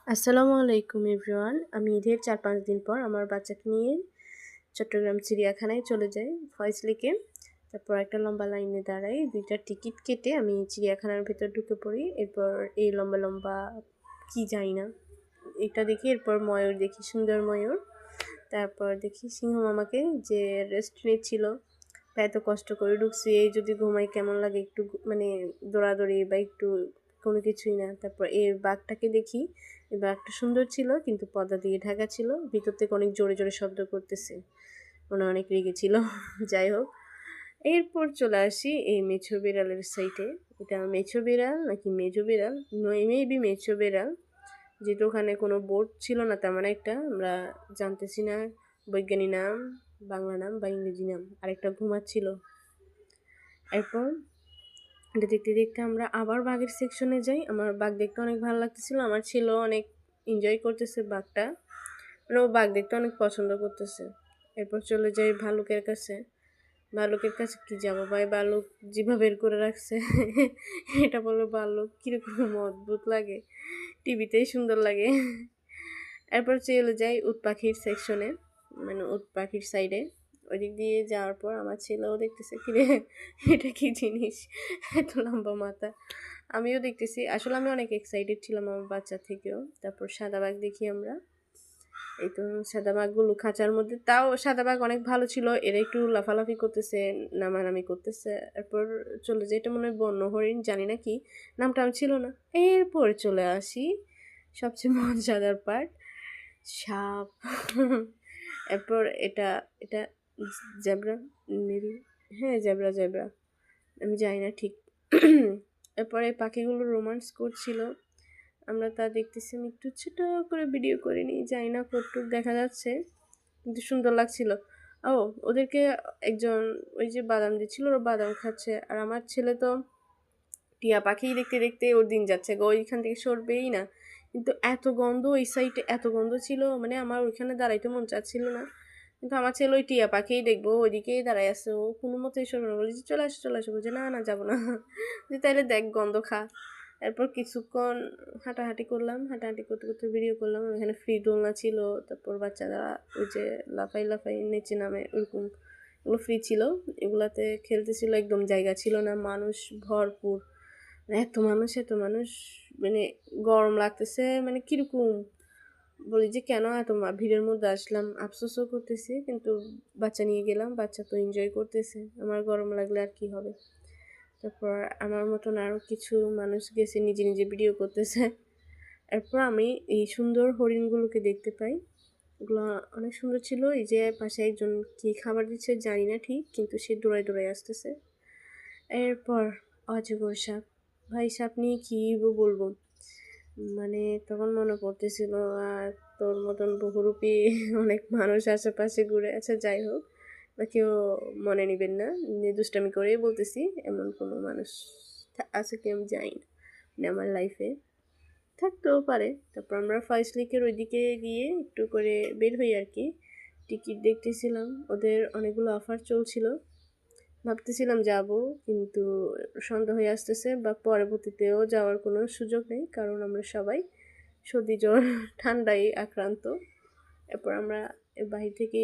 আসসালামু আলাইকুম এভরিওয়ান। আমি ঈদের 4-5 দিন পর আমার বাচ্চাকে নিয়ে চট্টগ্রাম চিড়িয়াখানায় চলে যাই ফয়জলিকে। তারপর একটা লম্বা লাইনে দাঁড়াই, 2টা টিকিট কেটে আমি চিড়িয়াখানার ভেতর ঢুকে পড়ি। এরপর এই লম্বা লম্বা কি জানি না এটা দেখি, এরপর ময়ূর দেখি, সুন্দর ময়ূর। তারপর দেখি সিংহ মামাকে যে রেস্ট নিচ্ছিল, এত কষ্ট করে ঢুকছি, এই যদি ঘুমাই কেমন লাগে, একটু মানে দৌড়াদৌড়ি বা একটু কোনো কিছুই না। তারপর এই বাঘটাকে দেখি, এই বাঘটা সুন্দর ছিল কিন্তু পর্দা দিয়ে ঢাকা ছিল, ভিতর থেকে অনেক জোরে জোরে শব্দ করতেছে, মনে অনেক রেগে ছিল। যাই হোক, এরপর চলে আসি এই মেছো বিড়ালের সাইটে। এটা মেছো বিড়াল নাকি মেজো বিড়াল, মেবি মেছো বিড়াল, যেহেতু ওখানে কোনো বোর্ড ছিল না তেমন একটা, আমরা জানতেছি না বৈজ্ঞানিক নাম, বাংলা নাম বা ইংরেজি নাম। আরেকটা ঘুমাচ্ছিল। এরপর এটা দেখতে দেখতে আমরা আবার বাঘের সেকশনে যাই। আমার বাঘ দেখতে অনেক ভালো লাগতেছিল, আমার ছেলেও অনেক এনজয় করতেছে বাঘটা, মানে ও বাঘ দেখতে অনেক পছন্দ করতেছে। এরপর চলে যাই ভালুকের কাছে। ভালুকের কাছে কি যাবো ভাই, ভালুক জিভা বের করে রাখছে। এটা বললো ভালুক, কীরকম অদ্ভুত লাগে, টিভিতেই সুন্দর লাগে। এরপর চলে যাই উট পাখির সেকশনে, মানে উট পাখির সাইডে। ওই দিক দিয়ে যাওয়ার পর আমার ছেলেও দেখতেছে, কিরে এটা কি জিনিস, এত লম্বা মাথা। আমিও দেখতেছি, আসলে আমি অনেক এক্সাইটেড ছিলাম আমার বাচ্চা থেকেও। তারপর সাদা বাঘ দেখি আমরা, এই তো সাদা বাঘগুলো খাঁচার মধ্যে, তাও সাদা বাঘ অনেক ভালো ছিল, এরা একটু লাফালাফি করতেছে, নামানামি করতেছে। এরপর চলে যাই, এটা মনে হয় বন্য হরিণ, জানি না কি নামটা, আমি ছিল না। এরপর চলে আসি সবচেয়ে মজাদার পার্ট, সাপ। এরপর এটা এটা জেব্রা মেবি, হ্যাঁ জেব্রা জেব্রা, আমি জানি না ঠিক। এরপরে পাখিগুলো রোমান্স করছিল, আমরা তা দেখতেছি। আমি একটু ছোটো করে ভিডিও করে নিই, জানি না কতটুক দেখা যাচ্ছে, কিন্তু সুন্দর লাগছিল। ও ওদেরকে একজন ওই যে বাদাম দিচ্ছিল, ওরা বাদাম খাচ্ছে, আর আমার ছেলে তো টিয়া পাখি দেখতে দেখতে ওর দিন যাচ্ছে গো, ওইখান থেকে সরবেই না। কিন্তু এত গন্ধ, ওই সাইডে এত গন্ধ ছিল, মানে আমার ওইখানে দাঁড়াইতে মন চাচ্ছিল না। কিন্তু আমার ছেলে ওই টিয়া পাখিই দেখবো, ওইদিকেই দাঁড়াই আছে, ও কোনো মতেই সরবে না। বলি যে চলে আসো চলে আসো, বলছে না না যাবো না। যে তাইলে দেখ গন্ধ খা। এরপর কিছুক্ষণ হাঁটাহাঁটি করলাম, হাঁটাহাঁটি করতে করতে ভিডিও করলাম। ওখানে ফ্রি দোলনা ছিল, তারপর বাচ্চারা ওই যে লাফাই লাফাই নিচে নামে ওরকম, এগুলো ফ্রি ছিল, এগুলাতে খেলতেছিল। একদম জায়গা ছিল না, মানুষ ভরপুর, এত মানুষ এত মানুষ, মানে গরম লাগতেছে, মানে কিরকম বলি যে কেন এত ভিড়ের মধ্যে আসলাম, আফসোসও করতেছি, কিন্তু বাচ্চা নিয়ে গেলাম, বাচ্চা তো এনজয় করতেছে, আমার গরম লাগলে আর কি হবে। তারপর আমার মতন আরও কিছু মানুষ গেছে, নিজে নিজে ভিডিও করতেছে। এরপর আমি এই সুন্দর হরিণগুলোকে দেখতে পাই, ওগুলো অনেক সুন্দর ছিল। এই যে পাশে একজন কি খাবার দিচ্ছে জানি না ঠিক, কিন্তু সে দৌড়ায় দৌড়ায় আসতেছে। এরপর অজগর সাপ, ভাই সাপ নিয়ে কী বলবো, মানে তখন মনে পড়তেছিল, আর তোর মতন বহুরূপী অনেক মানুষ আশেপাশে ঘুরে আছে। যাই হোক, বা কেউ মনে নেবেন না, দুষ্টামি করেই বলতেছি, এমন কোনো মানুষ আছে কি আমি জানি না, মানে আমার লাইফে থাকতেও পারে। তারপর আমরা ফার্স্ট লিকের ওইদিকে গিয়ে একটু করে বের হই আর কি, টিকিট দেখতেছিলাম, ওদের অনেকগুলো অফার চলছিল, ভাবতেছিলাম যাব, কিন্তু সন্ধ্যা হয়ে আসতেছে, বা পরবর্তীতেও যাওয়ার কোনো সুযোগ নেই, কারণ আমরা সবাই সর্দি জ্বর ঠান্ডায় আক্রান্ত। এরপর আমরা বাহির থেকে